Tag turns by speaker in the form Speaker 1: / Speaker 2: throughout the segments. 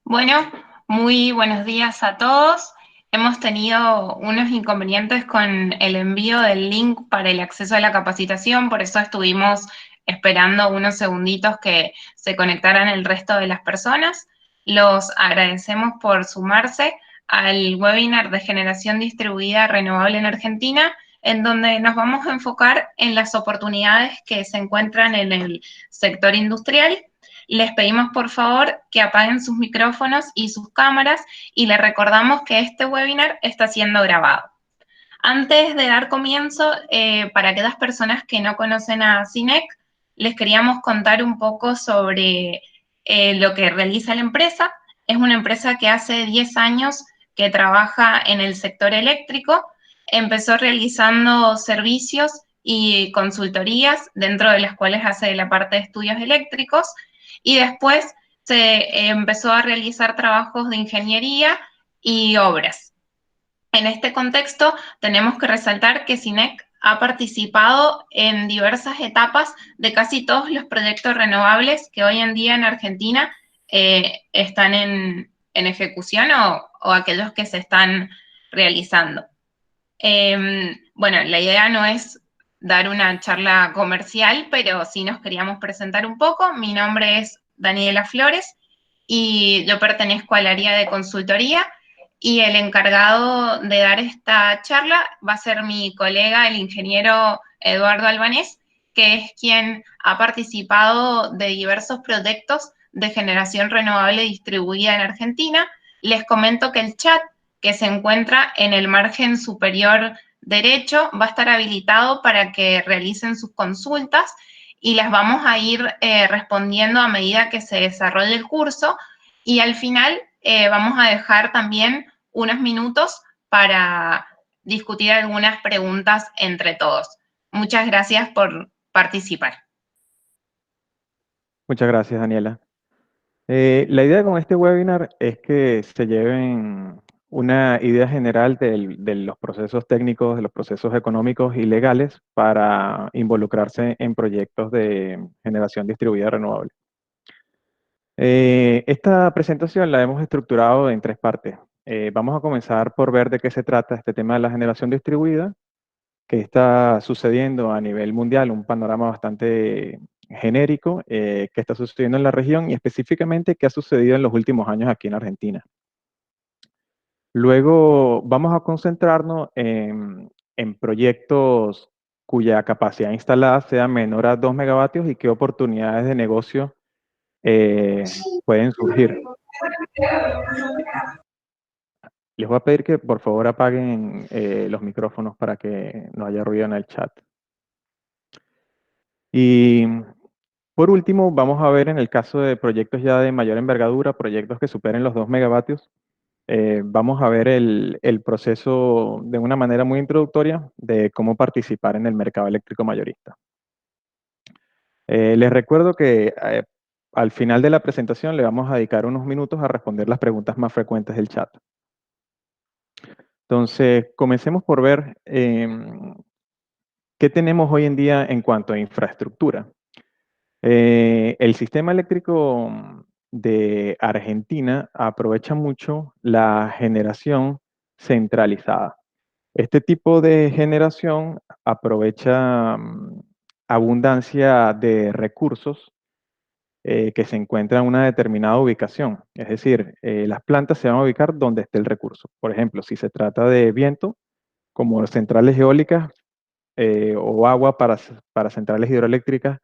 Speaker 1: Bueno, muy buenos días a todos. Hemos tenido unos inconvenientes con el envío del link para el acceso a la capacitación, por eso estuvimos esperando unos segunditos que se conectaran el resto de las personas. Los agradecemos por sumarse al webinar de generación distribuida renovable en Argentina, en donde nos vamos a enfocar en las oportunidades que se encuentran en el sector industrial. Les pedimos por favor que apaguen sus micrófonos y sus cámaras y les recordamos que este webinar está siendo grabado. Antes de dar comienzo, para aquellas personas que no conocen a CINEC, les queríamos contar un poco sobre lo que realiza la empresa. Es una empresa que hace 10 años que trabaja en el sector eléctrico. Empezó realizando servicios y consultorías, dentro de las cuales hace la parte de estudios eléctricos, y después se empezó a realizar trabajos de ingeniería y obras. En este contexto, tenemos que resaltar que CINEC ha participado en diversas etapas de casi todos los proyectos renovables que hoy en día en Argentina están en ejecución o aquellos que se están realizando. Bueno, la idea no es dar una charla comercial, pero sí nos queríamos presentar un poco. Mi nombre es Daniela Flores y yo pertenezco al área de consultoría, y el encargado de dar esta charla va a ser mi colega, el ingeniero Eduardo Albanés, que es quien ha participado de diversos proyectos de generación renovable distribuida en Argentina. Les comento que el chat, que se encuentra en el margen superior derecho, va a estar habilitado para que realicen sus consultas y las vamos a ir respondiendo a medida que se desarrolle el curso, y al final vamos a dejar también unos minutos para discutir algunas preguntas entre todos. Muchas gracias por participar.
Speaker 2: Muchas gracias, Daniela. La idea con este webinar es que se lleven una idea general de los procesos técnicos, de los procesos económicos y legales para involucrarse en proyectos de generación distribuida renovable. Esta presentación la hemos estructurado en tres partes. Vamos a comenzar por ver de qué se trata este tema de la generación distribuida, que está sucediendo a nivel mundial, un panorama bastante genérico que está sucediendo en la región y específicamente qué ha sucedido en los últimos años aquí en Argentina. Luego vamos a concentrarnos en proyectos cuya capacidad instalada sea menor a 2 megavatios y qué oportunidades de negocio pueden surgir. Les voy a pedir que por favor apaguen los micrófonos para que no haya ruido en el chat. Y por último, vamos a ver en el caso de proyectos ya de mayor envergadura, proyectos que superen los 2 megavatios, vamos a ver el proceso de una manera muy introductoria de cómo participar en el mercado eléctrico mayorista. Les recuerdo que al final de la presentación le vamos a dedicar unos minutos a responder las preguntas más frecuentes del chat. Entonces, comencemos por ver qué tenemos hoy en día en cuanto a infraestructura. El sistema eléctrico de Argentina aprovecha mucho la generación centralizada. Este tipo de generación aprovecha abundancia de recursos que se encuentran en una determinada ubicación. Es decir, las plantas se van a ubicar donde esté el recurso. Por ejemplo, si se trata de viento, como centrales eólicas o agua para centrales hidroeléctricas,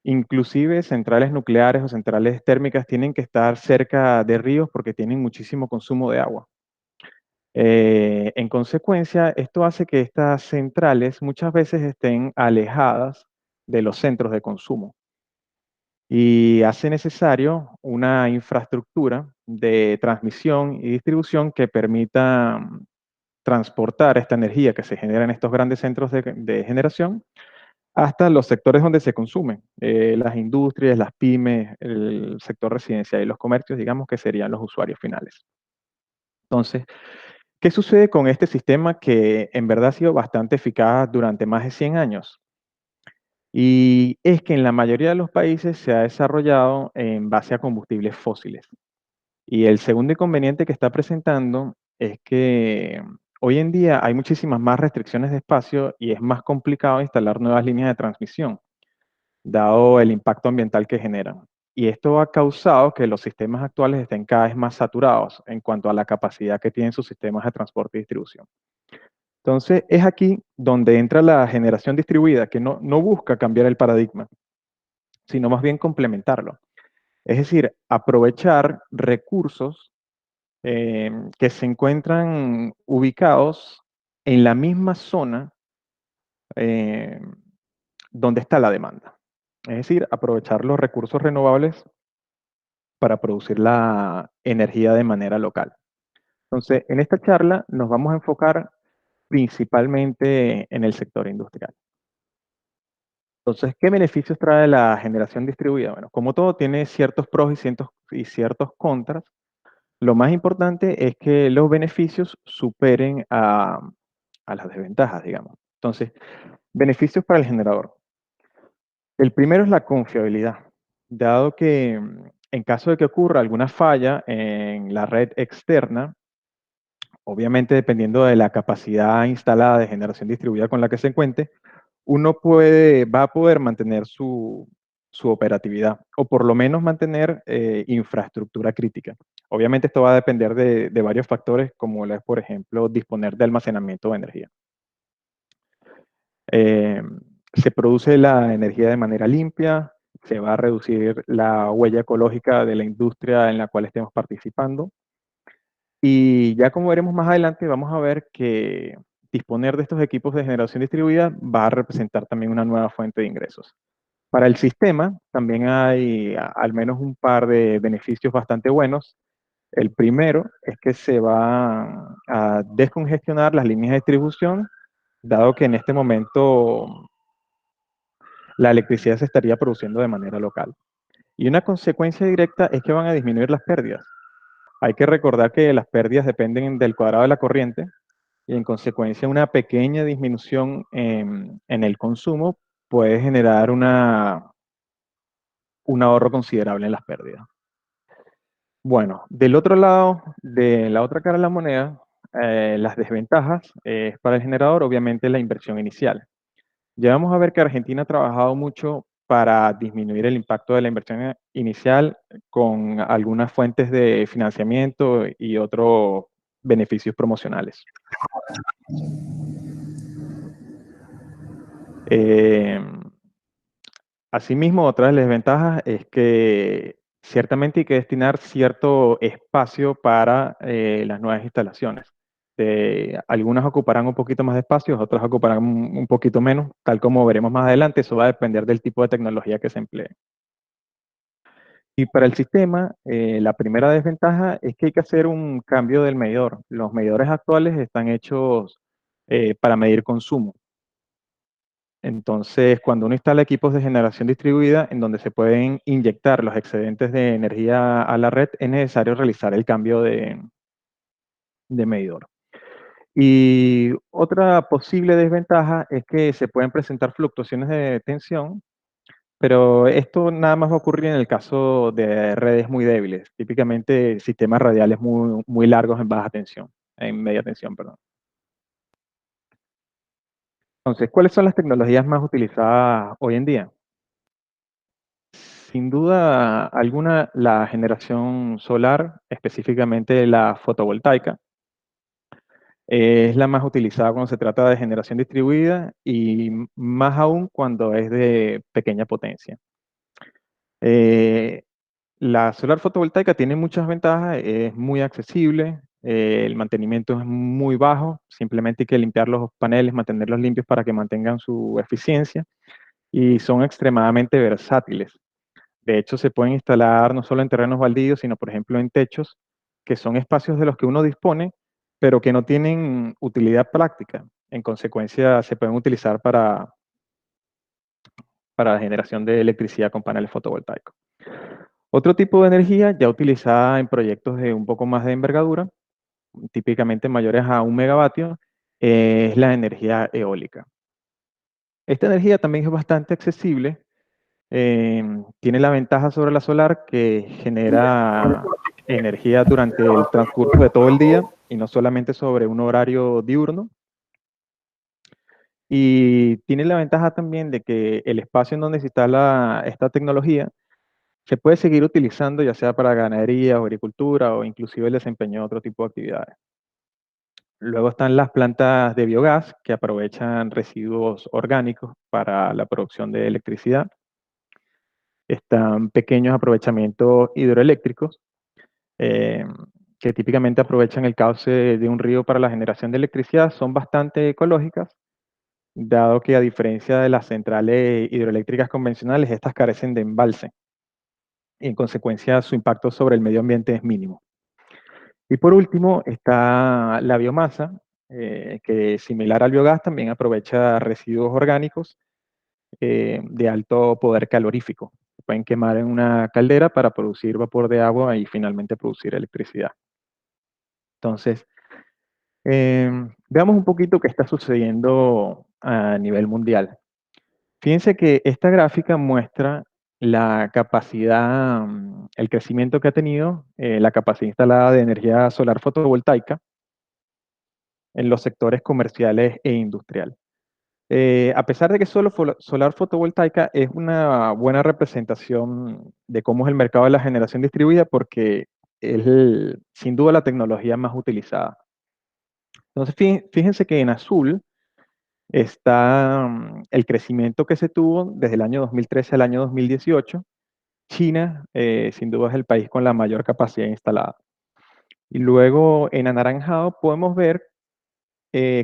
Speaker 2: inclusive centrales nucleares o centrales térmicas tienen que estar cerca de ríos porque tienen muchísimo consumo de agua. En consecuencia, esto hace que estas centrales muchas veces estén alejadas de los centros de consumo y hace necesario una infraestructura de transmisión y distribución que permita transportar esta energía que se genera en estos grandes centros de generación hasta los sectores donde se consumen, las industrias, las pymes, el sector residencial y los comercios, digamos que serían los usuarios finales. Entonces, ¿qué sucede con este sistema que en verdad ha sido bastante eficaz durante más de 100 años? Y es que en la mayoría de los países se ha desarrollado en base a combustibles fósiles. Y el segundo inconveniente que está presentando es que hoy en día hay muchísimas más restricciones de espacio y es más complicado instalar nuevas líneas de transmisión, dado el impacto ambiental que generan. Y esto ha causado que los sistemas actuales estén cada vez más saturados en cuanto a la capacidad que tienen sus sistemas de transporte y distribución. Entonces, es aquí donde entra la generación distribuida, que no busca cambiar el paradigma, sino más bien complementarlo. Es decir, aprovechar recursos que se encuentran ubicados en la misma zona eh, donde está la demanda. Es decir, aprovechar los recursos renovables para producir la energía de manera local. Entonces, en esta charla nos vamos a enfocar principalmente en el sector industrial. Entonces, ¿qué beneficios trae la generación distribuida? Bueno, como todo tiene ciertos pros y ciertos contras. Lo más importante es que los beneficios superen a las desventajas, digamos. Entonces, beneficios para el generador. El primero es la confiabilidad, dado que en caso de que ocurra alguna falla en la red externa, obviamente dependiendo de la capacidad instalada de generación distribuida con la que se encuentre, va a poder mantener su operatividad o por lo menos mantener infraestructura crítica. Obviamente esto va a depender de varios factores como lo es, por ejemplo, disponer de almacenamiento de energía. Eh, Se produce la energía de manera limpia, se va a reducir la huella ecológica de la industria en la cual estemos participando. Y ya como veremos más adelante, vamos a ver que disponer de estos equipos de generación distribuida va a representar también una nueva fuente de ingresos. Para el sistema también hay al menos un par de beneficios bastante buenos. El primero es que se va a descongestionar las líneas de distribución, dado que en este momento la electricidad se estaría produciendo de manera local. Y una consecuencia directa es que van a disminuir las pérdidas. Hay que recordar que las pérdidas dependen del cuadrado de la corriente y en consecuencia una pequeña disminución en el consumo puede generar un ahorro considerable en las pérdidas. Bueno, del otro lado, de la otra cara de la moneda, las desventajas es para el generador, obviamente, la inversión inicial. Ya vamos a ver que Argentina ha trabajado mucho para disminuir el impacto de la inversión inicial con algunas fuentes de financiamiento y otros beneficios promocionales. Eh, Asimismo, otra de las desventajas es que ciertamente hay que destinar cierto espacio para las nuevas instalaciones. Algunas ocuparán un poquito más de espacio, otras ocuparán un poquito menos, tal como veremos más adelante. Eso va a depender del tipo de tecnología que se emplee. Y para el sistema, la primera desventaja es que hay que hacer un cambio del medidor. Los medidores actuales están hechos para medir consumo. Entonces, cuando uno instala equipos de generación distribuida en donde se pueden inyectar los excedentes de energía a la red, es necesario realizar el cambio de medidor. Y otra posible desventaja es que se pueden presentar fluctuaciones de tensión, pero esto nada más va a ocurrir en el caso de redes muy débiles, típicamente sistemas radiales muy largos en baja tensión, en media tensión, perdón. Entonces, ¿cuáles son las tecnologías más utilizadas hoy en día? Sin duda alguna, la generación solar, específicamente la fotovoltaica, es la más utilizada cuando se trata de generación distribuida y más aún cuando es de pequeña potencia. Eh, la solar fotovoltaica tiene muchas ventajas, es muy accesible, el mantenimiento es muy bajo, simplemente hay que limpiar los paneles, mantenerlos limpios para que mantengan su eficiencia y son extremadamente versátiles. De hecho, se pueden instalar no solo en terrenos baldíos, sino por ejemplo en techos, que son espacios de los que uno dispone, pero que no tienen utilidad práctica. En consecuencia, se pueden utilizar para la generación de electricidad con paneles fotovoltaicos. Otro tipo de energía ya utilizada en proyectos de un poco más de envergadura, típicamente mayores a 1 megavatio, es la energía eólica. Esta energía también es bastante accesible. Tiene la ventaja sobre la solar que genera energía durante el transcurso de todo el día y no solamente sobre un horario diurno. Y tiene la ventaja también de que el espacio en donde se instala esta tecnología se puede seguir utilizando ya sea para ganadería o agricultura o inclusive el desempeño de otro tipo de actividades. Luego están las plantas de biogás que aprovechan residuos orgánicos para la producción de electricidad. Están pequeños aprovechamientos hidroeléctricos eh, que típicamente aprovechan el cauce de un río para la generación de electricidad. Son bastante ecológicas, dado que a diferencia de las centrales hidroeléctricas convencionales, estas carecen de embalse y en consecuencia su impacto sobre el medio ambiente es mínimo. Y por último está la biomasa, que similar al biogás también aprovecha residuos orgánicos de alto poder calorífico. Se pueden quemar en una caldera para producir vapor de agua y finalmente producir electricidad. Entonces, veamos un poquito qué está sucediendo a nivel mundial. Fíjense que esta gráfica muestra la capacidad, el crecimiento que ha tenido la capacidad instalada de energía solar fotovoltaica en los sectores comerciales e industrial. A pesar de que solo solar fotovoltaica es una buena representación de cómo es el mercado de la generación distribuida porque es sin duda la tecnología más utilizada. Entonces, fíjense que en azul está el crecimiento que se tuvo desde el año 2013 al año 2018. China, sin duda, es el país con la mayor capacidad instalada. Y luego en anaranjado podemos ver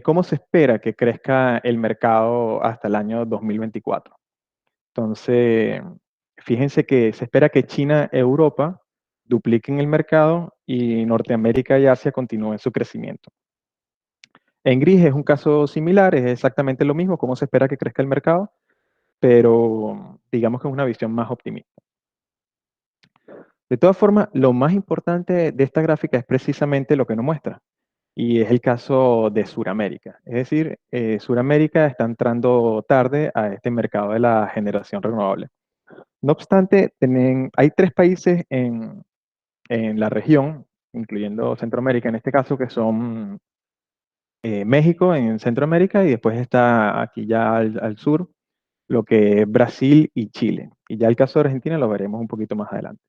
Speaker 2: cómo se espera que crezca el mercado hasta el año 2024. Entonces, fíjense que se espera que China e Europa dupliquen el mercado y Norteamérica y Asia continúen su crecimiento. En gris es un caso similar, es exactamente lo mismo, cómo se espera que crezca el mercado, pero digamos que es una visión más optimista. De todas formas, lo más importante de esta gráfica es precisamente lo que nos muestra, y es el caso de Sudamérica. Es decir, Sudamérica está entrando tarde a este mercado de la generación renovable. No obstante, hay tres países en la región, incluyendo Centroamérica en este caso, que son México en Centroamérica y después está aquí ya al sur, lo que es Brasil y Chile. Y ya el caso de Argentina lo veremos un poquito más adelante.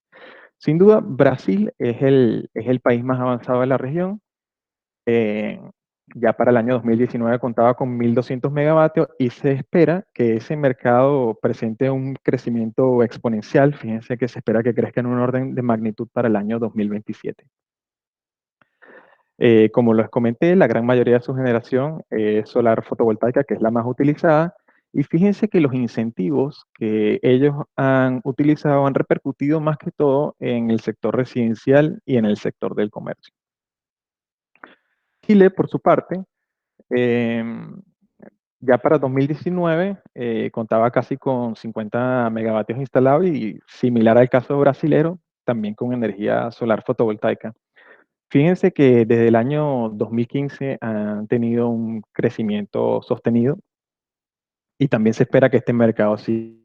Speaker 2: Sin duda, Brasil es el país más avanzado de la región. Eh, ya para el año 2019 contaba con 1.200 megavatios y se espera que ese mercado presente un crecimiento exponencial. Fíjense que se espera que crezca en un orden de magnitud para el año 2027. Como les comenté, la gran mayoría de su generación es solar fotovoltaica, que es la más utilizada. Y fíjense que los incentivos que ellos han utilizado han repercutido más que todo en el sector residencial y en el sector del comercio. Chile, por su parte, ya para 2019 contaba casi con 50 megavatios instalados y similar al caso brasilero, también con energía solar fotovoltaica. Fíjense que desde el año 2015 han tenido un crecimiento sostenido y también se espera que este mercado siga.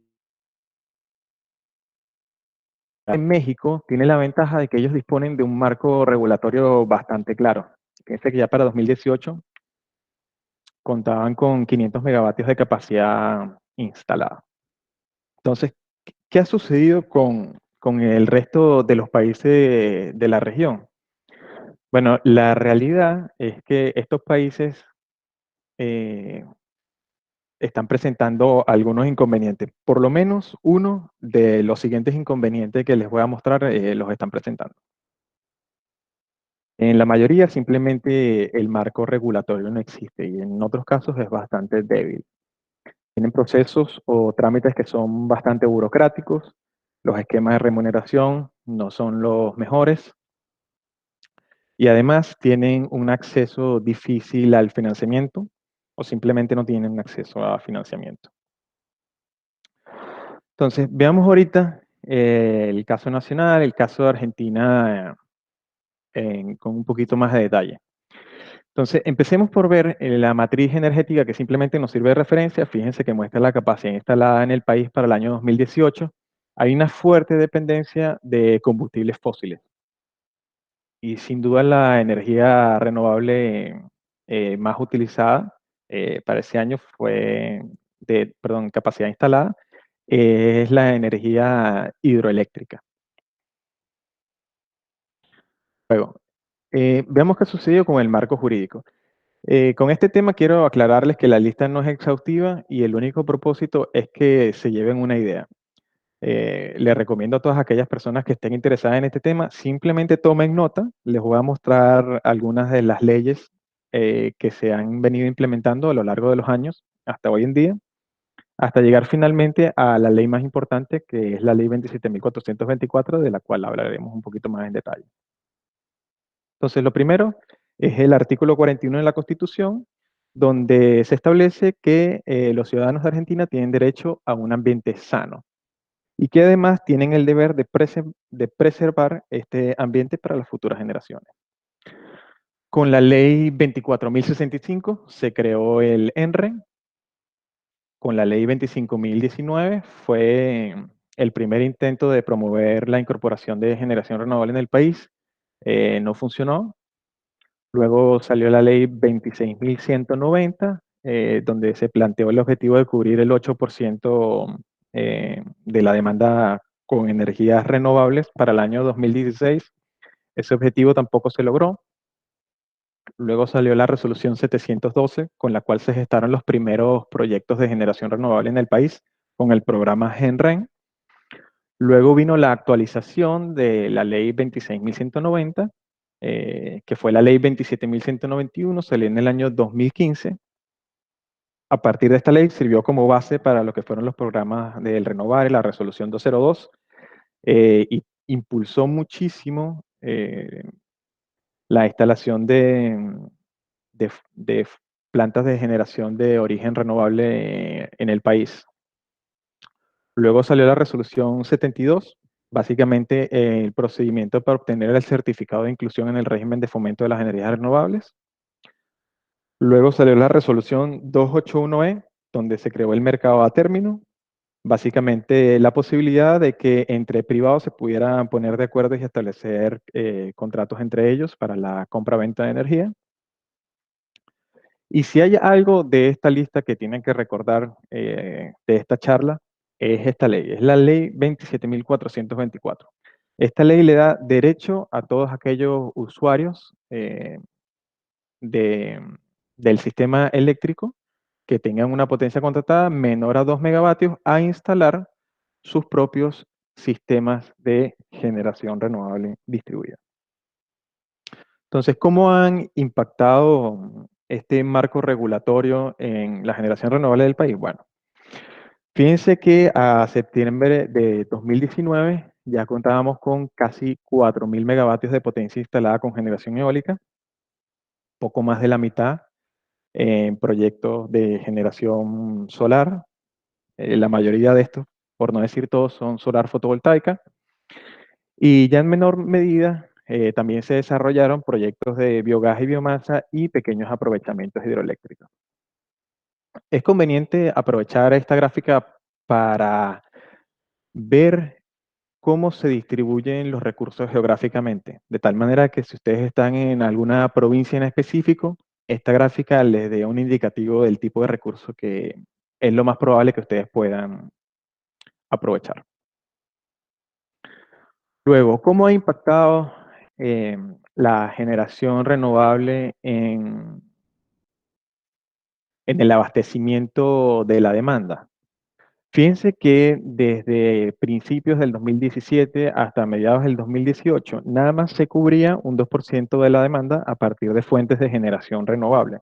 Speaker 2: En México tiene la ventaja de que ellos disponen de un marco regulatorio bastante claro. Fíjense que ya para 2018 contaban con 500 megavatios de capacidad instalada. Entonces, ¿qué ha sucedido con el resto de los países de la región? Bueno, la realidad es que estos países eh, están presentando algunos inconvenientes. Por lo menos uno de los siguientes inconvenientes que les voy a mostrar los están presentando. En la mayoría simplemente el marco regulatorio no existe y en otros casos es bastante débil. Tienen procesos o trámites que son bastante burocráticos, los esquemas de remuneración no son los mejores y además tienen un acceso difícil al financiamiento o simplemente no tienen acceso a financiamiento. Entonces, veamos ahorita el caso nacional, el caso de Argentina con un poquito más de detalle. Entonces, empecemos por ver la matriz energética que simplemente nos sirve de referencia. Fíjense que muestra la capacidad instalada en el país para el año 2018. Hay una fuerte dependencia de combustibles fósiles. y sin duda la energía renovable más utilizada para ese año fue capacidad instalada, es la energía hidroeléctrica. Luego, veamos qué sucedió con el marco jurídico. Con este tema quiero aclararles que la lista no es exhaustiva y el único propósito es que se lleven una idea. Les recomiendo a todas aquellas personas que estén interesadas en este tema, simplemente tomen nota. Les voy a mostrar algunas de las leyes que se han venido implementando a lo largo de los años hasta hoy en día, hasta llegar finalmente a la ley más importante, que es la ley 27.424, de la cual hablaremos un poquito más en detalle. Entonces, lo primero es el artículo 41 de la Constitución, donde se establece que los ciudadanos de Argentina tienen derecho a un ambiente sano y que además tienen el deber de preservar este ambiente para las futuras generaciones. Con la ley 24.065 se creó el ENRE. Con la ley 25.019 fue el primer intento de promover la incorporación de generación renovable en el país. No funcionó. Luego salió la ley 26.190, donde se planteó el objetivo de cubrir el 8% de la demanda con energías renovables para el año 2016. Ese objetivo tampoco se logró. Luego salió la resolución 712, con la cual se gestaron los primeros proyectos de generación renovable en el país, con el programa GenRen. Luego vino la actualización de la ley 26.190, que fue la ley 27.191, salió en el año 2015. A partir de esta ley sirvió como base para lo que fueron los programas del Renovar y la resolución 202, y impulsó muchísimo la instalación de plantas de generación de origen renovable en el país. Luego salió la resolución 72, básicamente el procedimiento para obtener el certificado de inclusión en el régimen de fomento de las energías renovables. Luego salió la resolución 281E, donde se creó el mercado a término, básicamente la posibilidad de que entre privados se pudieran poner de acuerdo y establecer contratos entre ellos para la compra-venta de energía. Y si hay algo de esta lista que tienen que recordar de esta charla, es esta ley, es la ley 27.424. Esta ley le da derecho a todos aquellos usuarios del sistema eléctrico que tengan una potencia contratada menor a 2 megavatios a instalar sus propios sistemas de generación renovable distribuida. Entonces, ¿cómo han impactado este marco regulatorio en la generación renovable del país? Bueno, fíjense que a septiembre de 2019 ya contábamos con casi 4.000 megavatios de potencia instalada con generación eólica, poco más de la mitad en proyectos de generación solar. La mayoría de estos, por no decir todos, son solar fotovoltaica. Y ya en menor medida también se desarrollaron proyectos de biogás y biomasa y pequeños aprovechamientos hidroeléctricos. Es conveniente aprovechar esta gráfica para ver cómo se distribuyen los recursos geográficamente, de tal manera que si ustedes están en alguna provincia en específico, esta gráfica les dé un indicativo del tipo de recurso que es lo más probable que ustedes puedan aprovechar. Luego, ¿cómo ha impactado la generación renovable en el abastecimiento de la demanda? Fíjense que desde principios del 2017 hasta mediados del 2018, nada más se cubría un 2% de la demanda a partir de fuentes de generación renovable.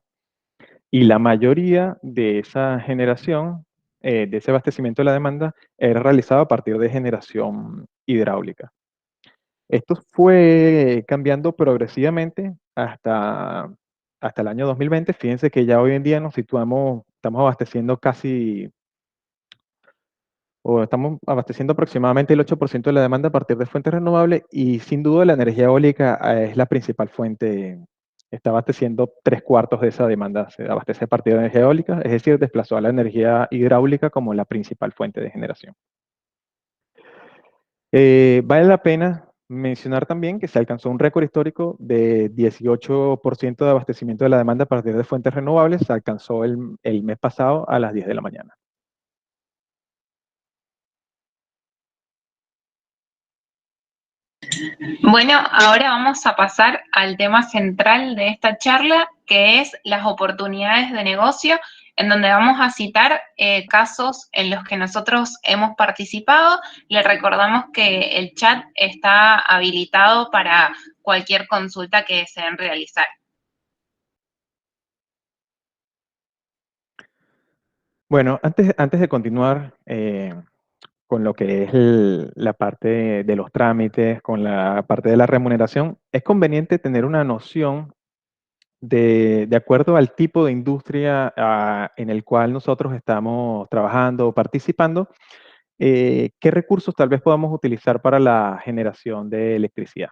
Speaker 2: Y la mayoría de esa generación, de ese abastecimiento de la demanda, era realizado a partir de generación hidráulica. Esto fue cambiando progresivamente hasta el año 2020. Fíjense que ya hoy en día nos situamos, estamos abasteciendo estamos abasteciendo aproximadamente el 8% de la demanda a partir de fuentes renovables y sin duda la energía eólica es la principal fuente. Está abasteciendo 3/4 de esa demanda, se abastece a partir de energía eólica, es decir, desplazó a la energía hidráulica como la principal fuente de generación. Vale la pena Mencionar también que se alcanzó un récord histórico de 18% de abastecimiento de la demanda a partir de fuentes renovables. Se alcanzó el mes pasado a las 10 de la mañana.
Speaker 1: Bueno, ahora vamos a pasar al tema central de esta charla, que es las oportunidades de negocio, en donde vamos a citar casos en los que nosotros hemos participado. Le recordamos que el chat está habilitado para cualquier consulta que deseen realizar.
Speaker 2: Bueno, antes de continuar con lo que es la parte de los trámites, con la parte de la remuneración, es conveniente tener una noción de acuerdo al tipo de industria en el cual nosotros estamos trabajando o participando, qué recursos tal vez podamos utilizar para la generación de electricidad.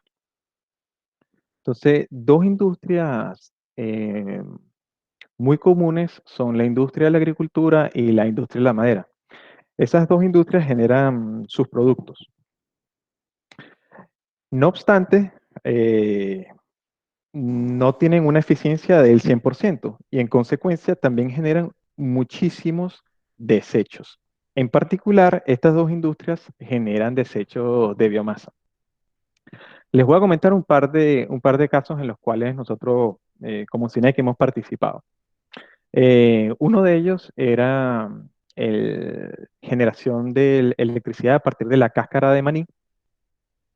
Speaker 2: Entonces, dos industrias muy comunes son la industria de la agricultura y la industria de la madera. Esas dos industrias generan sus productos. No obstante, no tienen una eficiencia del 100% y en consecuencia también generan muchísimos desechos. En particular, estas dos industrias generan desechos de biomasa. Les voy a comentar un par de casos en los cuales nosotros, como CINEC, hemos participado. Uno de ellos era generación de electricidad a partir de la cáscara de maní,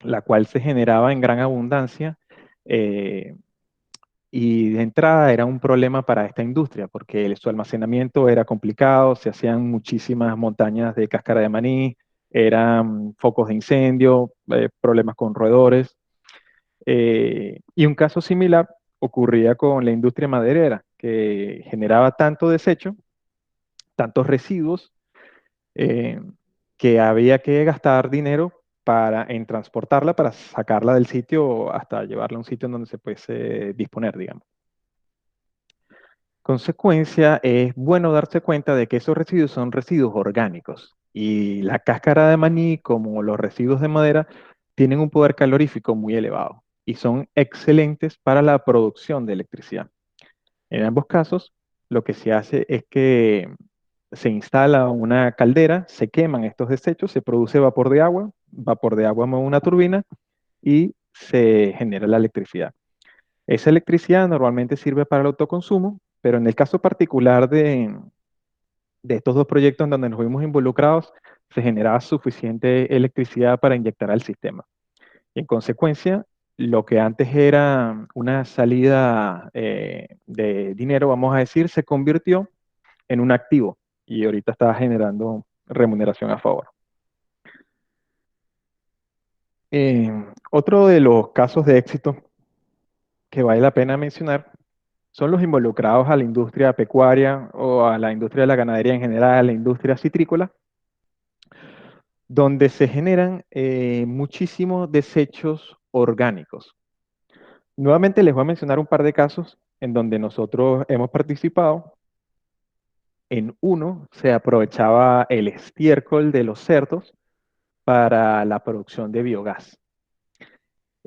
Speaker 2: la cual se generaba en gran abundancia eh, y de entrada era un problema para esta industria porque su almacenamiento era complicado, se hacían muchísimas montañas de cáscara de maní, eran focos de incendio, problemas con roedores. Y un caso similar ocurría con la industria maderera, que generaba tanto desecho, tantos residuos, eh, que había que gastar dinero en transportarla, para sacarla del sitio hasta llevarla a un sitio en donde se pudiese disponer, digamos. Consecuencia, es bueno darse cuenta de que esos residuos son residuos orgánicos y la cáscara de maní, como los residuos de madera, tienen un poder calorífico muy elevado y son excelentes para la producción de electricidad. En ambos casos, lo que se hace es que se instala una caldera, se queman estos desechos, se produce vapor de agua mueve una turbina y se genera la electricidad. Esa electricidad normalmente sirve para el autoconsumo, pero en el caso particular de estos dos proyectos en donde nos vimos involucrados, se generaba suficiente electricidad para inyectar al sistema. Y en consecuencia, lo que antes era una salida de dinero, vamos a decir, se convirtió en un activo y ahorita está generando remuneración a favor. Otro de los casos de éxito que vale la pena mencionar son los involucrados a la industria pecuaria o a la industria de la ganadería en general, la industria citrícola, donde se generan muchísimos desechos orgánicos. Nuevamente les voy a mencionar un par de casos en donde nosotros hemos participado. En uno se aprovechaba el estiércol de los cerdos para la producción de biogás.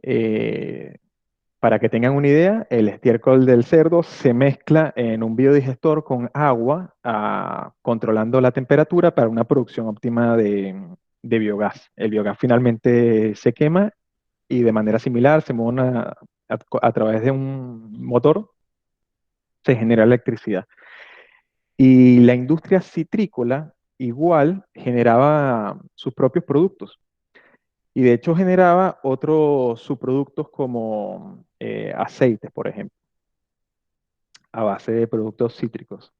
Speaker 2: Eh, Para que tengan una idea, el estiércol del cerdo se mezcla en un biodigestor con agua, controlando la temperatura para una producción óptima de biogás. El biogás finalmente se quema y de manera similar se mueve a través de un motor, se genera electricidad. Y la industria citrícola igual generaba sus propios productos. Y de hecho generaba otros subproductos como aceites, por ejemplo, a base de productos cítricos.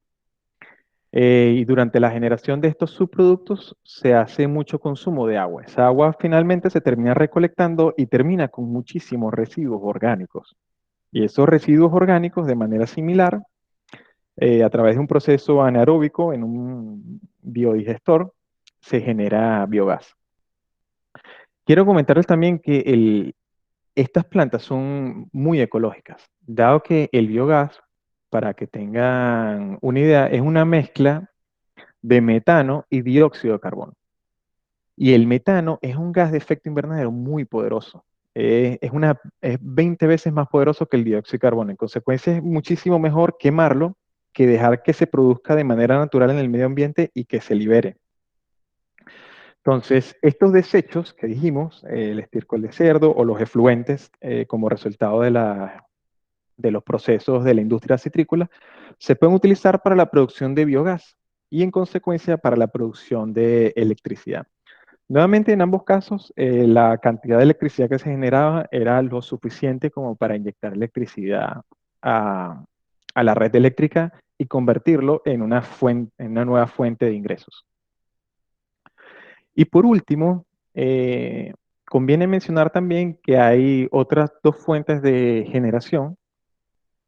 Speaker 2: Y durante la generación de estos subproductos se hace mucho consumo de agua. Esa agua finalmente se termina recolectando y termina con muchísimos residuos orgánicos. Y esos residuos orgánicos, de manera similar, a través de un proceso anaeróbico en un biodigestor, se genera biogás. Quiero comentarles también que estas plantas son muy ecológicas, dado que el biogás, para que tengan una idea, es una mezcla de metano y dióxido de carbono. Y el metano es un gas de efecto invernadero muy poderoso. Es 20 veces más poderoso que el dióxido de carbono. En consecuencia, es muchísimo mejor quemarlo que dejar que se produzca de manera natural en el medio ambiente y que se libere. Entonces, estos desechos que dijimos, el estiércol de cerdo o los efluentes, como resultado de los procesos de la industria citrícola, se pueden utilizar para la producción de biogás y en consecuencia para la producción de electricidad. Nuevamente, en ambos casos, la cantidad de electricidad que se generaba era lo suficiente como para inyectar electricidad a, a la red eléctrica y convertirlo en una nueva fuente de ingresos. Y por último, conviene mencionar también que hay otras dos fuentes de generación,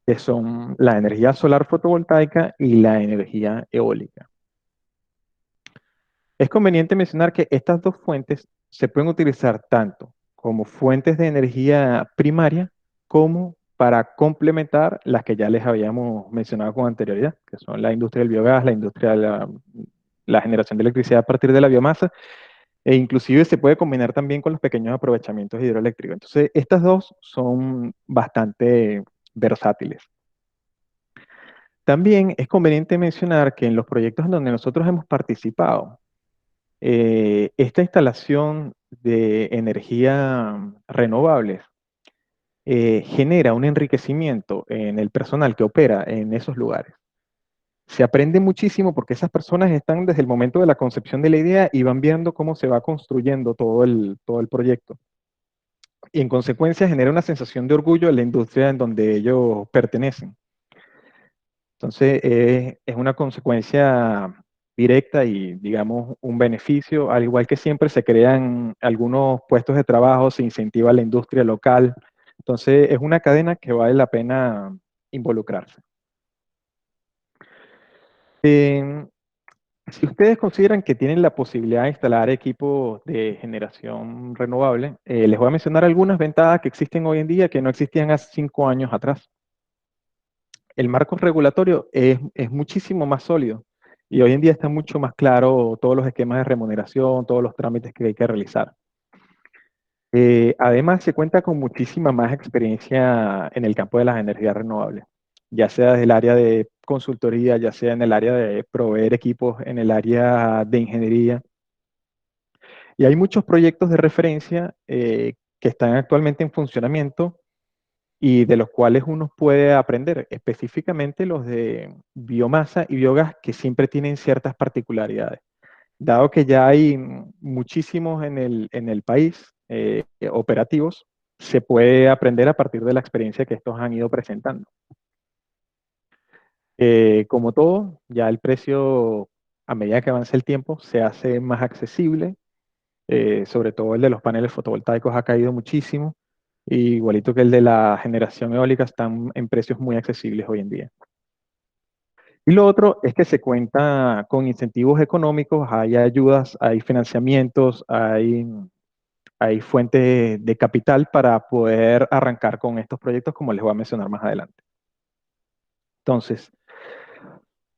Speaker 2: que son la energía solar fotovoltaica y la energía eólica. Es conveniente mencionar que estas dos fuentes se pueden utilizar tanto como fuentes de energía primaria como para complementar las que ya les habíamos mencionado con anterioridad, que son la industria del biogás, la industria de la generación de electricidad a partir de la biomasa, e inclusive se puede combinar también con los pequeños aprovechamientos hidroeléctricos. Entonces, estas dos son bastante versátiles. También es conveniente mencionar que en los proyectos en donde nosotros hemos participado, esta instalación de energía renovables genera un enriquecimiento en el personal que opera en esos lugares. Se aprende muchísimo porque esas personas están desde el momento de la concepción de la idea y van viendo cómo se va construyendo todo el proyecto. Y en consecuencia genera una sensación de orgullo en la industria en donde ellos pertenecen. Entonces, es una consecuencia directa y, digamos, un beneficio, al igual que siempre se crean algunos puestos de trabajo, se incentiva la industria local. Entonces, es una cadena que vale la pena involucrarse. Em, si ustedes consideran que tienen la posibilidad de instalar equipos de generación renovable, les voy a mencionar algunas ventajas que existen hoy en día que no existían hace 5 años atrás. El marco regulatorio es muchísimo más sólido y hoy en día está mucho más claro todos los esquemas de remuneración, todos los trámites que hay que realizar. Además, se cuenta con muchísima más experiencia en el campo de las energías renovables, ya sea desde el área de consultoría, ya sea en el área de proveer equipos, en el área de ingeniería. Y hay muchos proyectos de referencia que están actualmente en funcionamiento y de los cuales uno puede aprender, específicamente los de biomasa y biogás, que siempre tienen ciertas particularidades. Dado que ya hay muchísimos en el país operativos, se puede aprender a partir de la experiencia que estos han ido presentando. Como todo, ya el precio, a medida que avanza el tiempo, se hace más accesible. Sobre todo el de los paneles fotovoltaicos ha caído muchísimo, igualito que el de la generación eólica, están en precios muy accesibles hoy en día. Y lo otro es que se cuenta con incentivos económicos, hay ayudas, hay financiamientos, hay fuentes de capital para poder arrancar con estos proyectos, como les voy a mencionar más adelante. Entonces,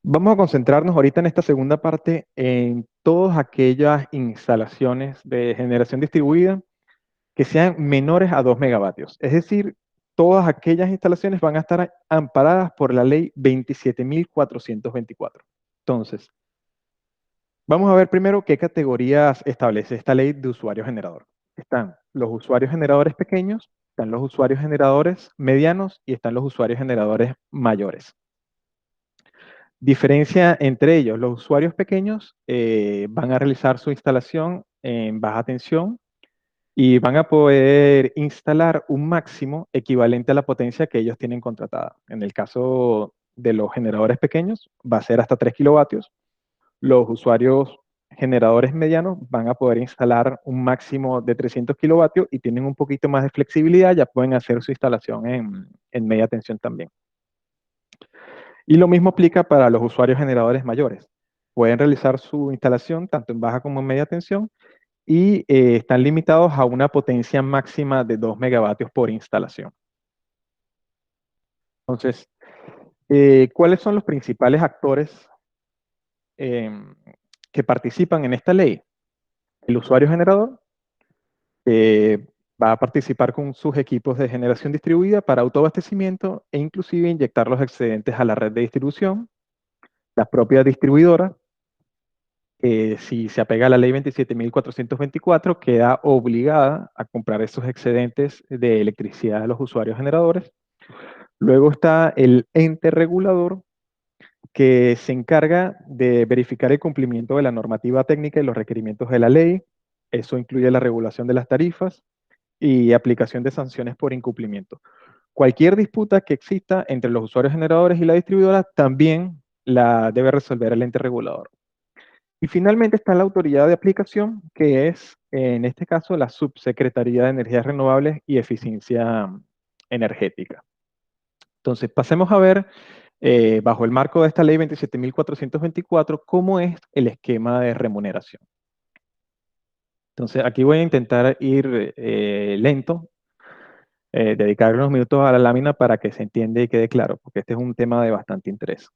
Speaker 2: vamos a concentrarnos ahorita en esta segunda parte en todas aquellas instalaciones de generación distribuida que sean menores a 2 megavatios. Es decir, todas aquellas instalaciones van a estar amparadas por la ley 27.424. Entonces, vamos a ver primero qué categorías establece esta ley de usuario generador. Están los usuarios generadores pequeños, están los usuarios generadores medianos y están los usuarios generadores mayores. Diferencia entre ellos, los usuarios pequeños van a realizar su instalación en baja tensión y van a poder instalar un máximo equivalente a la potencia que ellos tienen contratada. En el caso de los generadores pequeños, va a ser hasta 3 kilovatios. Los usuarios generadores medianos van a poder instalar un máximo de 300 kilovatios y tienen un poquito más de flexibilidad, ya pueden hacer su instalación en media tensión también. Y lo mismo aplica para los usuarios generadores mayores. Pueden realizar su instalación tanto en baja como en media tensión y están limitados a una potencia máxima de 2 megavatios por instalación. Entonces, ¿cuáles son los principales actores que participan en esta ley? El usuario generador, Va a participar con sus equipos de generación distribuida para autoabastecimiento e inclusive inyectar los excedentes a la red de distribución. La propia distribuidora, si se apega a la ley 27.424, queda obligada a comprar esos excedentes de electricidad de los usuarios generadores. Luego está el ente regulador, que se encarga de verificar el cumplimiento de la normativa técnica y los requerimientos de la ley. Eso incluye la regulación de las tarifas y aplicación de sanciones por incumplimiento. Cualquier disputa que exista entre los usuarios generadores y la distribuidora también la debe resolver el ente regulador. Y finalmente está la autoridad de aplicación, que es, en este caso, la Subsecretaría de Energías Renovables y Eficiencia Energética. Entonces, pasemos a ver, bajo el marco de esta ley 27.424, cómo es el esquema de remuneración. Entonces, aquí voy a intentar ir lento, dedicar unos minutos a la lámina para que se entienda y quede claro, porque este es un tema de bastante interés.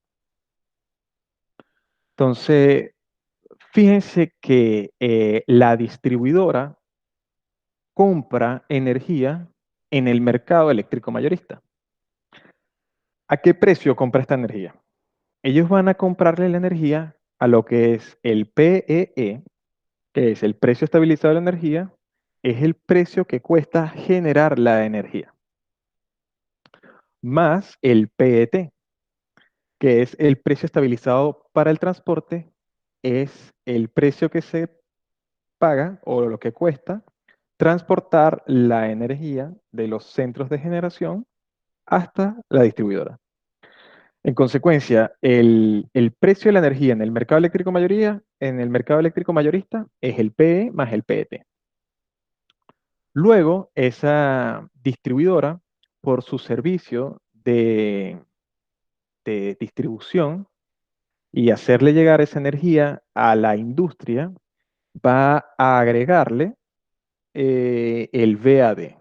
Speaker 2: Entonces, fíjense que la distribuidora compra energía en el mercado eléctrico mayorista. ¿A qué precio compra esta energía? Ellos van a comprarle la energía a lo que es el PEE, que es el precio estabilizado de la energía, es el precio que cuesta generar la energía, más el PET, que es el precio estabilizado para el transporte, es el precio que se paga o lo que cuesta transportar la energía de los centros de generación hasta la distribuidora. En consecuencia, el precio de la energía en el mercado eléctrico mayoría, en el mercado eléctrico mayorista, es el PE más el PET. Luego, esa distribuidora, por su servicio de distribución y hacerle llegar esa energía a la industria, va a agregarle el VAD.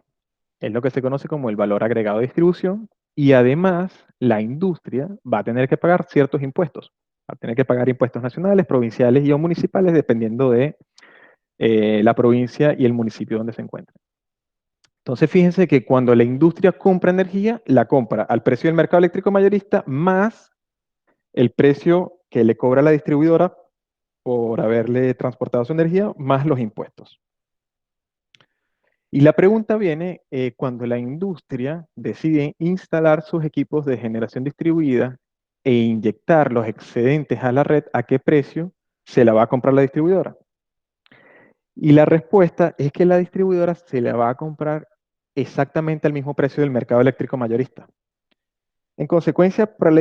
Speaker 2: Es lo que se conoce como el valor agregado de distribución, y además la industria va a tener que pagar ciertos impuestos. Va a tener que pagar impuestos nacionales, provinciales y o municipales, dependiendo de la provincia y el municipio donde se encuentre. Entonces, fíjense que cuando la industria compra energía, la compra al precio del mercado eléctrico mayorista más el precio que le cobra la distribuidora por haberle transportado su energía, más los impuestos. Y la pregunta viene cuando la industria decide instalar sus equipos de generación distribuida e inyectar los excedentes a la red, ¿a qué precio se la va a comprar la distribuidora? Y la respuesta es que la distribuidora se la va a comprar exactamente al mismo precio del mercado eléctrico mayorista. En consecuencia, para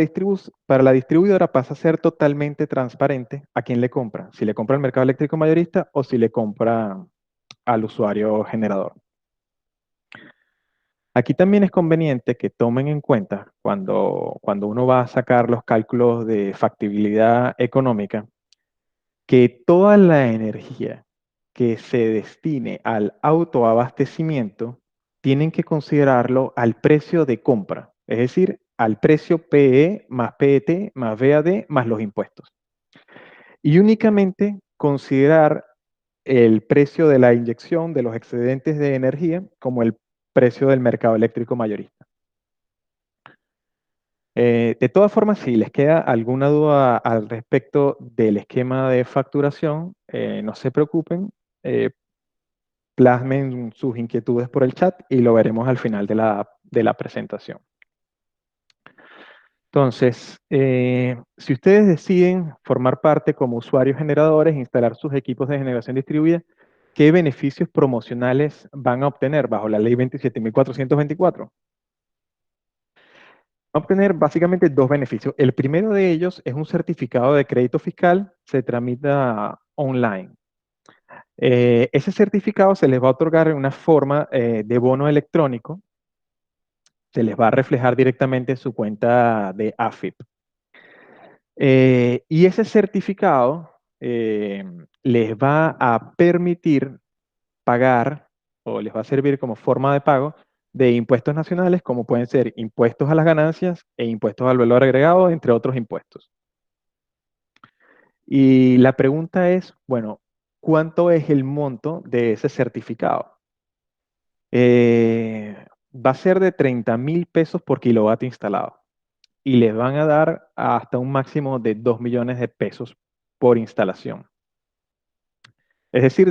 Speaker 2: la distribuidora pasa a ser totalmente transparente a quién le compra, si le compra al mercado eléctrico mayorista o si le compra al usuario generador. Aquí también es conveniente que tomen en cuenta cuando uno va a sacar los cálculos de factibilidad económica, que toda la energía que se destine al autoabastecimiento tienen que considerarlo al precio de compra, es decir, al precio PE más PET más VAD más los impuestos. Y únicamente considerar el precio de la inyección de los excedentes de energía como el precio del mercado eléctrico mayorista. De todas formas, si les queda alguna duda al respecto del esquema de facturación, no se preocupen, plasmen sus inquietudes por el chat y lo veremos al final de la presentación. Entonces, si ustedes deciden formar parte como usuarios generadores, instalar sus equipos de generación distribuida, ¿qué beneficios promocionales van a obtener bajo la ley 27.424? Va a obtener básicamente dos beneficios. El primero de ellos es un certificado de crédito fiscal, se tramita online. Ese certificado se les va a otorgar en una forma de bono electrónico, se les va a reflejar directamente en su cuenta de AFIP. Y ese certificado les va a permitir pagar o les va a servir como forma de pago de impuestos nacionales, como pueden ser impuestos a las ganancias e impuestos al valor agregado, entre otros impuestos. Y la pregunta es, bueno, ¿cuánto es el monto de ese certificado? Va a ser de 30.000 pesos por kilovatio instalado y les van a dar hasta un máximo de 2 millones de pesos por instalación. Es decir,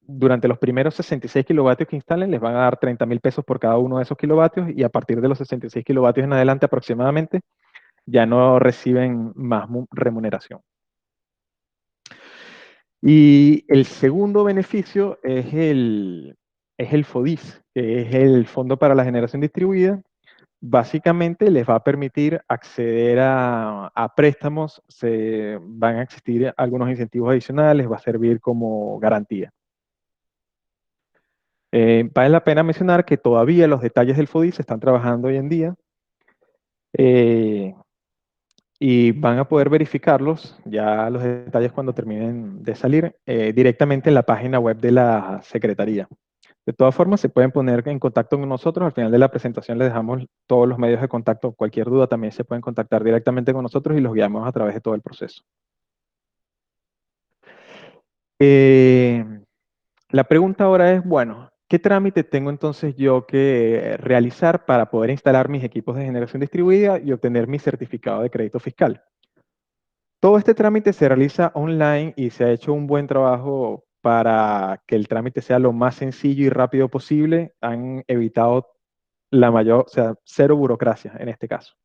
Speaker 2: durante los primeros 66 kilovatios que instalen, les van a dar 30.000 pesos por cada uno de esos kilovatios y a partir de los 66 kilovatios en adelante aproximadamente, ya no reciben más remuneración. Y el segundo beneficio es el FODIS, que es el Fondo para la Generación Distribuida. Básicamente les va a permitir acceder a préstamos, van a existir algunos incentivos adicionales, va a servir como garantía. Vale la pena mencionar que todavía los detalles del FODIS se están trabajando hoy en día y van a poder verificarlos, ya los detalles cuando terminen de salir, directamente en la página web de la Secretaría. De todas formas, se pueden poner en contacto con nosotros. Al final de la presentación les dejamos todos los medios de contacto. Cualquier duda también se pueden contactar directamente con nosotros y los guiamos a través de todo el proceso. Eh, la pregunta ahora es, bueno, ¿qué trámite tengo entonces yo que realizar para poder instalar mis equipos de generación distribuida y obtener mi certificado de crédito fiscal? Todo este trámite se realiza online y se ha hecho un buen trabajo para que el trámite sea lo más sencillo y rápido posible. Han evitado o sea, cero burocracia en este caso.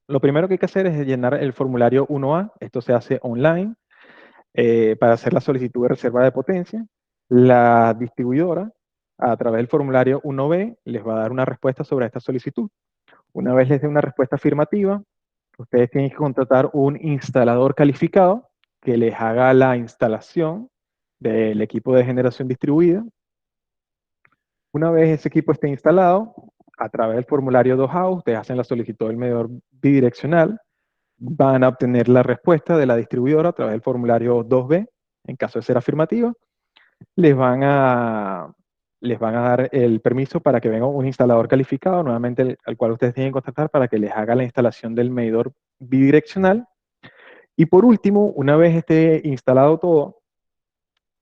Speaker 2: Lo primero que hay que hacer es llenar el formulario 1A. Esto se hace online para hacer la solicitud de reserva de potencia. La distribuidora, a través del formulario 1B, les va a dar una respuesta sobre esta solicitud. Una vez les dé una respuesta afirmativa, ustedes tienen que contratar un instalador calificado que les haga la instalación del equipo de generación distribuida. Una vez ese equipo esté instalado, a través del formulario 2A, ustedes hacen la solicitud del medidor bidireccional, van a obtener la respuesta de la distribuidora a través del formulario 2B, en caso de ser afirmativa, les van a, les van a dar el permiso para que venga un instalador calificado, nuevamente al cual ustedes tienen que contactar para que les haga la instalación del medidor bidireccional. Y por último, una vez esté instalado todo,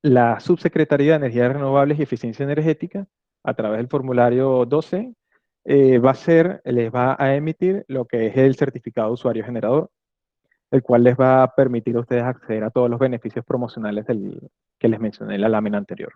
Speaker 2: la Subsecretaría de Energías Renovables y Eficiencia Energética, a través del formulario 12, les va a emitir lo que es el certificado de usuario generador, el cual les va a permitir a ustedes acceder a todos los beneficios promocionales que les mencioné en la lámina anterior.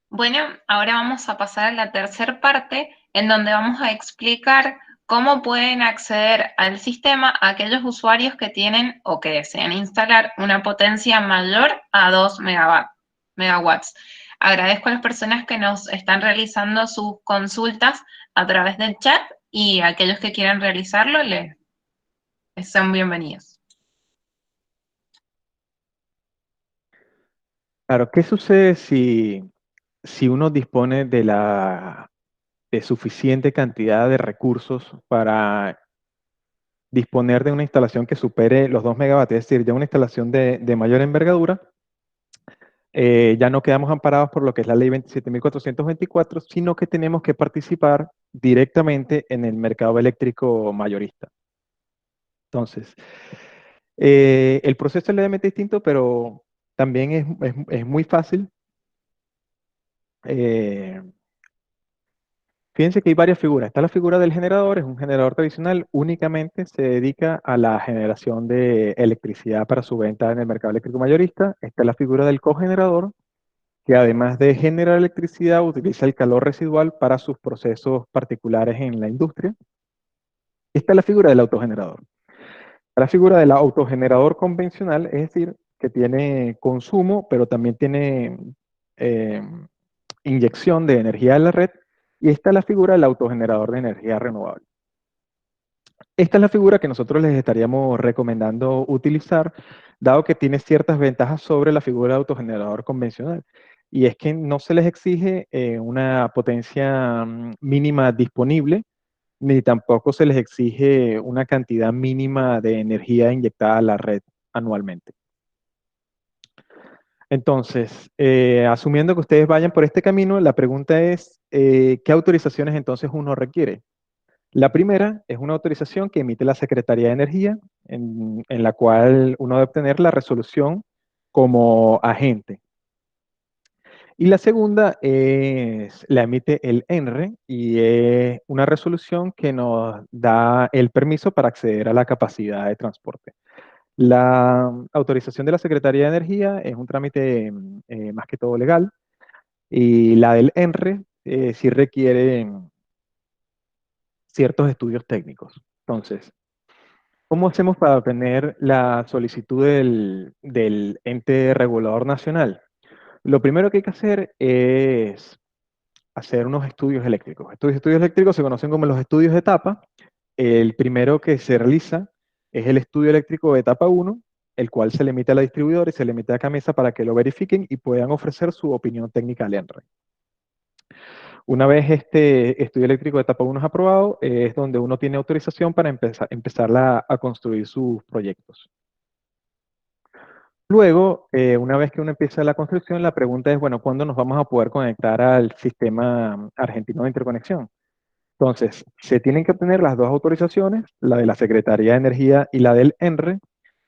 Speaker 1: Bueno, ahora vamos a pasar a la tercera parte, en donde vamos a explicar cómo pueden acceder al sistema aquellos usuarios que tienen o que desean instalar una potencia mayor a 2 megawatts. Agradezco a las personas que nos están realizando sus consultas a través del chat y a aquellos que quieran realizarlo les son bienvenidos.
Speaker 2: Claro, ¿qué sucede si uno dispone de suficiente cantidad de recursos para disponer de una instalación que supere los 2 megawatts, es decir, ya una instalación de mayor envergadura? Ya no quedamos amparados por lo que es la ley 27.424, sino que tenemos que participar directamente en el mercado eléctrico mayorista. Entonces, el proceso es levemente distinto, pero también es muy fácil. Eh, Fíjense que hay varias figuras. Está la figura del generador, es un generador tradicional, únicamente se dedica a la generación de electricidad para su venta en el mercado eléctrico mayorista. Está la figura del cogenerador, que además de generar electricidad, utiliza el calor residual para sus procesos particulares en la industria. Esta es la figura del autogenerador. La figura del autogenerador convencional, es decir, que tiene consumo, pero también tiene eh, inyección de energía a la red. Y esta es la figura del autogenerador de energía renovable. Esta es la figura que nosotros les estaríamos recomendando utilizar, dado que tiene ciertas ventajas sobre la figura de autogenerador convencional. Y es que no se les exige una potencia mínima disponible, ni tampoco se les exige una cantidad mínima de energía inyectada a la red anualmente. Entonces, asumiendo que ustedes vayan por este camino, la pregunta es, ¿qué autorizaciones entonces uno requiere? La primera es una autorización que emite la Secretaría de Energía, en la cual uno debe obtener la resolución como agente. Y la segunda la emite el ENRE y es una resolución que nos da el permiso para acceder a la capacidad de transporte. La autorización de la Secretaría de Energía es un trámite más que todo legal y la del ENRE sí requiere ciertos estudios técnicos. Entonces, ¿cómo hacemos para obtener la solicitud del ente regulador nacional? Lo primero que hay que hacer es hacer unos estudios eléctricos. Estos estudios eléctricos se conocen como los estudios de etapa. El primero que se realiza es el estudio eléctrico de etapa 1, el cual se le emite a la distribuidora y se le emite a Camesa para que lo verifiquen y puedan ofrecer su opinión técnica al ENRE. Una vez este estudio eléctrico de etapa 1 es aprobado, es donde uno tiene autorización para empezar a construir sus proyectos. Luego, una vez que uno empieza la construcción, la pregunta es, bueno, ¿cuándo nos vamos a poder conectar al sistema argentino de interconexión? Entonces, se tienen que obtener las dos autorizaciones, la de la Secretaría de Energía y la del ENRE.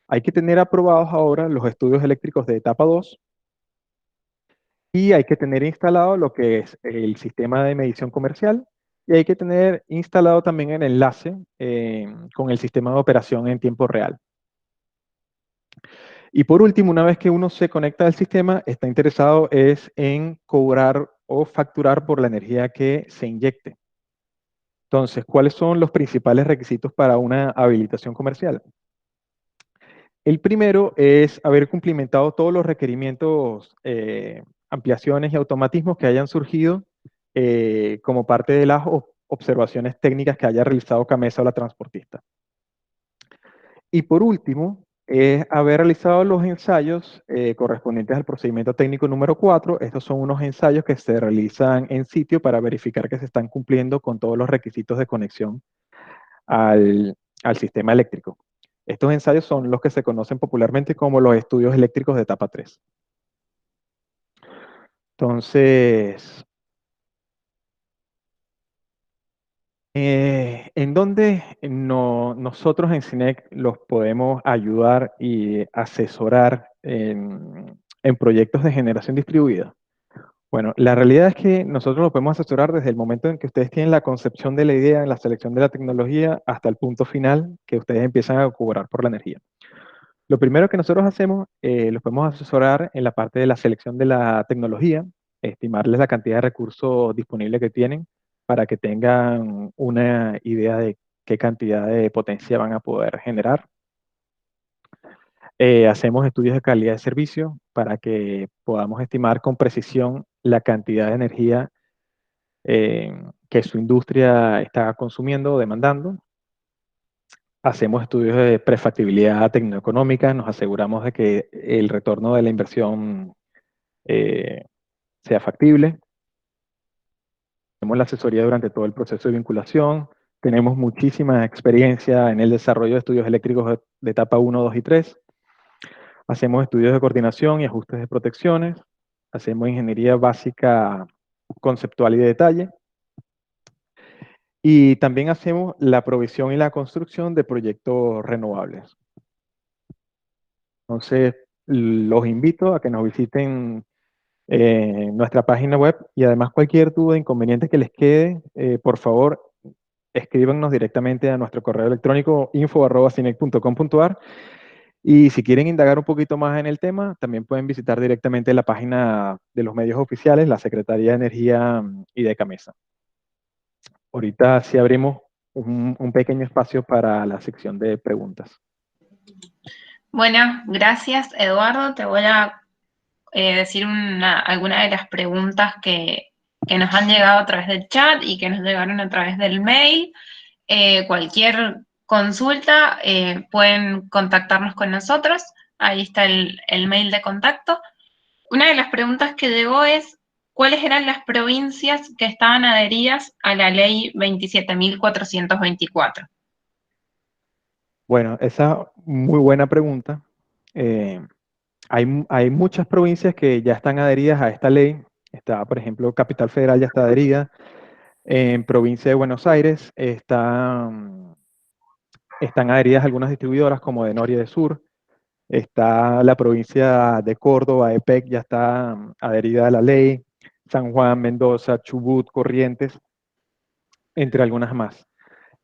Speaker 2: Hay que tener aprobados ahora los estudios eléctricos de etapa 2 y hay que tener instalado lo que es el sistema de medición comercial y hay que tener instalado también el enlace con el sistema de operación en tiempo real. Y por último, una vez que uno se conecta al sistema, está interesado es en cobrar o facturar por la energía que se inyecte. Entonces, ¿cuáles son los principales requisitos para una habilitación comercial? El primero es haber cumplimentado todos los requerimientos, ampliaciones y automatismos que hayan surgido como parte de las observaciones técnicas que haya realizado Camesa o la transportista. Y por último, es haber realizado los ensayos correspondientes al procedimiento técnico número 4. Estos son unos ensayos que se realizan en sitio para verificar que se están cumpliendo con todos los requisitos de conexión al sistema eléctrico. Estos ensayos son los que se conocen popularmente como los estudios eléctricos de etapa 3. Entonces, ¿en dónde nosotros en CINEC los podemos ayudar y asesorar en proyectos de generación distribuida? Bueno, la realidad es que nosotros los podemos asesorar desde el momento en que ustedes tienen la concepción de la idea, en la selección de la tecnología, hasta el punto final que ustedes empiezan a cobrar por la energía. Lo primero que nosotros hacemos, los podemos asesorar en la parte de la selección de la tecnología, estimarles la cantidad de recursos disponibles que tienen para que tengan una idea de qué cantidad de potencia van a poder generar. Hacemos estudios de calidad de servicio para que podamos estimar con precisión la cantidad de energía que su industria está consumiendo o demandando. Hacemos estudios de prefactibilidad tecnoeconómica, nos aseguramos de que el retorno de la inversión eh, sea factible. Tenemos la asesoría durante todo el proceso de vinculación. Tenemos muchísima experiencia en el desarrollo de estudios eléctricos de etapa 1, 2 y 3. Hacemos estudios de coordinación y ajustes de protecciones. Hacemos ingeniería básica conceptual y de detalle. Y también hacemos la provisión y la construcción de proyectos renovables. Entonces, los invito a que nos visiten nuestra página web y además cualquier duda, inconveniente que les quede, por favor, escríbanos directamente a nuestro correo electrónico info@cinec.com.ar y si quieren indagar un poquito más en el tema, también pueden visitar directamente la página de los medios oficiales, la Secretaría de Energía y de Camesa. Ahorita sí abrimos un pequeño espacio para la sección de preguntas.
Speaker 1: Bueno, gracias Eduardo. Te voy a decir alguna de las preguntas que nos han llegado a través del chat y que nos llegaron a través del mail. Cualquier consulta pueden contactarnos con nosotros. Ahí está el mail de contacto. Una de las preguntas que llegó es, ¿cuáles eran las provincias que estaban adheridas a la ley 27.424?
Speaker 2: Bueno, esa muy buena pregunta. Hay muchas provincias que ya están adheridas a esta ley. Está, por ejemplo, Capital Federal ya está adherida. En provincia de Buenos Aires están adheridas algunas distribuidoras como de Norte y de Sur. Está la provincia de Córdoba, EPEC, ya está adherida a la ley. San Juan, Mendoza, Chubut, Corrientes, entre algunas más.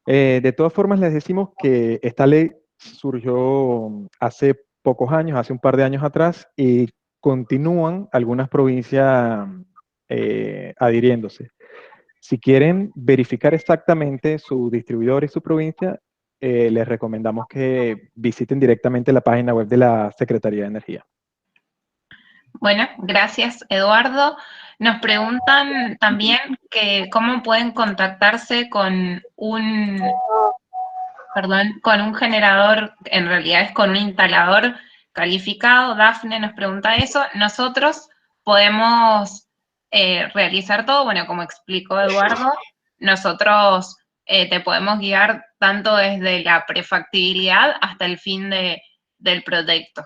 Speaker 2: De todas formas, les decimos que esta ley surgió hace pocos años, hace un par de años atrás, y continúan algunas provincias adhiriéndose. Si quieren verificar exactamente su distribuidor y su provincia, les recomendamos que visiten directamente la página web de la Secretaría de Energía.
Speaker 1: Bueno, gracias, Eduardo. Nos preguntan también que cómo pueden contactarse con un generador, en realidad es con un instalador calificado. Dafne nos pregunta eso. Nosotros podemos realizar todo, bueno, como explicó Eduardo, nosotros te podemos guiar tanto desde la prefactibilidad hasta el fin del proyecto.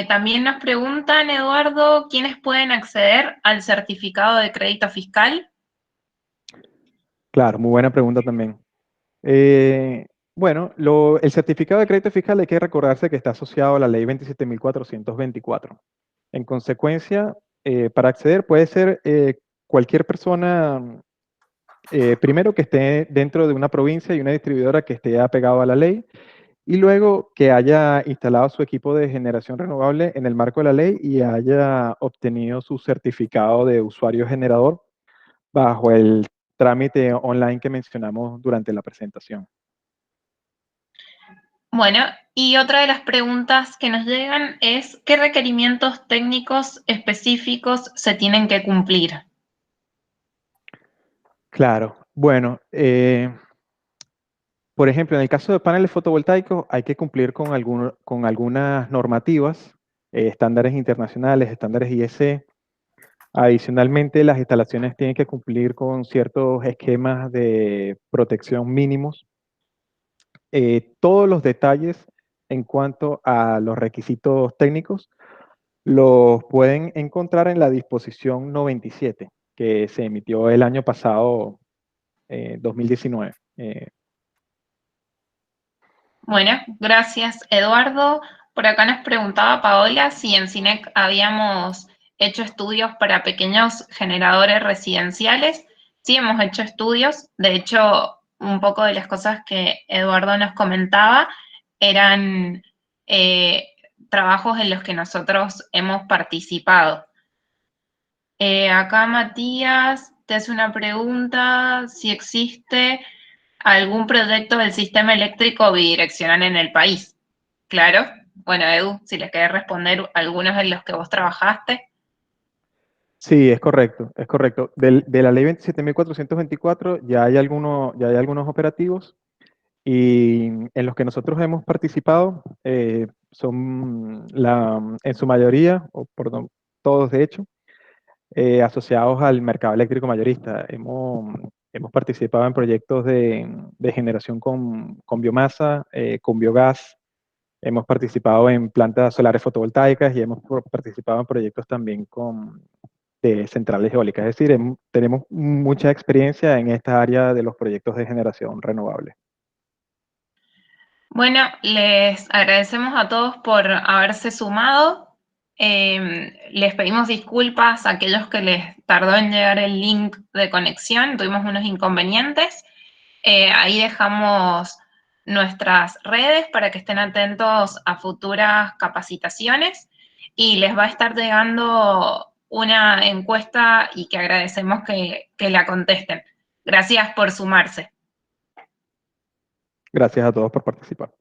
Speaker 1: También nos preguntan, Eduardo, ¿quiénes pueden acceder al certificado de crédito fiscal?
Speaker 2: Claro, muy buena pregunta también. Bueno, el certificado de crédito fiscal hay que recordarse que está asociado a la ley 27.424. En consecuencia, para acceder puede ser cualquier persona, primero que esté dentro de una provincia y una distribuidora que esté apegado a la ley, y luego que haya instalado su equipo de generación renovable en el marco de la ley y haya obtenido su certificado de usuario generador bajo el trámite online que mencionamos durante la presentación.
Speaker 1: Bueno, y otra de las preguntas que nos llegan es, ¿qué requerimientos técnicos específicos se tienen que cumplir?
Speaker 2: Claro, bueno, por ejemplo, en el caso de paneles fotovoltaicos hay que cumplir con algunas normativas, estándares internacionales, estándares IEC. Adicionalmente, las instalaciones tienen que cumplir con ciertos esquemas de protección mínimos. Todos los detalles en cuanto a los requisitos técnicos los pueden encontrar en la disposición 97, que se emitió el año pasado, 2019.
Speaker 1: Bueno, gracias, Eduardo. Por acá nos preguntaba Paola si en CINEC habíamos hecho estudios para pequeños generadores residenciales. Sí, hemos hecho estudios. De hecho, un poco de las cosas que Eduardo nos comentaba eran eh, trabajos en los que nosotros hemos participado. Acá Matías te hace una pregunta, si existe algún proyecto del sistema eléctrico bidireccional en el país. Claro. Bueno, Edu, si les querés responder algunos de los que vos trabajaste.
Speaker 2: Sí, es correcto, es correcto. De la ley 27.424 ya hay algunos operativos y en los que nosotros hemos participado son en su mayoría, o perdón, todos de hecho, asociados al mercado eléctrico mayorista. Hemos participado en proyectos de generación con biomasa, con biogás. Hemos participado en plantas solares fotovoltaicas y hemos participado en proyectos también de centrales eólicas. Es decir, tenemos mucha experiencia en esta área de los proyectos de generación renovable.
Speaker 1: Bueno, les agradecemos a todos por haberse sumado. Les pedimos disculpas a aquellos que les tardó en llegar el link de conexión, tuvimos unos inconvenientes. Ahí dejamos nuestras redes para que estén atentos a futuras capacitaciones y les va a estar llegando una encuesta y que agradecemos que la contesten. Gracias por sumarse.
Speaker 2: Gracias a todos por participar.